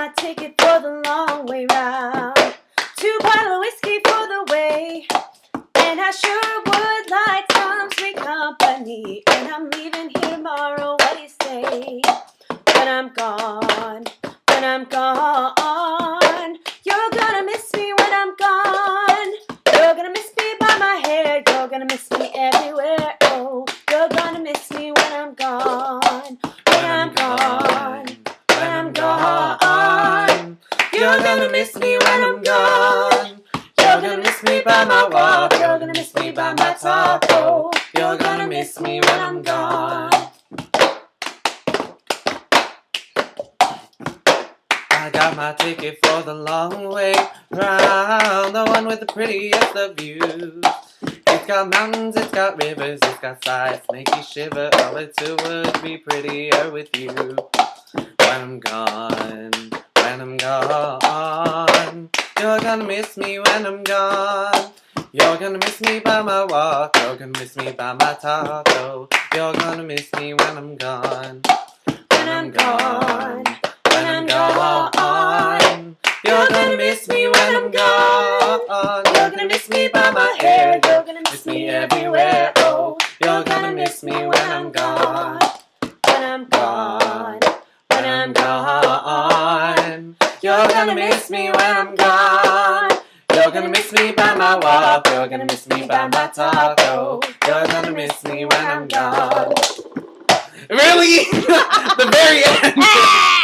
my ticket for the long way round. 2 bottles of whiskey for the way, and I sure would like some sweet company. And I'm leaving here tomorrow, what do you say? When I'm gone, when I'm gone, you're gonna miss me when I'm gone. You're gonna miss me by my hair, you're gonna miss me everywhere. Oh, you're gonna miss me when I'm gone. When I'm gone, when I'm gone, you're gonna miss me when I'm gone. You're gonna miss me by my walk, you're gonna miss me by my talk. Oh, you're gonna miss me when I'm gone. I got my ticket for the long way round, the one with the prettiest of views. It's got mountains, it's got rivers, it's got sights, make you shiver. Oh, it too would be prettier with you. When I'm gone, when I'm gone, you're gonna miss me when I'm gone. You're gonna miss me by my walk, you're gonna miss me by my talk. Oh, you're gonna miss me when I'm gone. When I'm gone, when I'm gone, you're gonna miss me when I'm gone. You're gonna miss me by my hair, you're gonna miss me everywhere. Oh, you're gonna miss me when I'm gone. when I'm gone, When I'm gone, you're gonna miss me when I'm gone. You're gonna miss me by my walk, you're gonna miss me by my talk. Oh, you're gonna miss me when I'm gone. Really? The very end.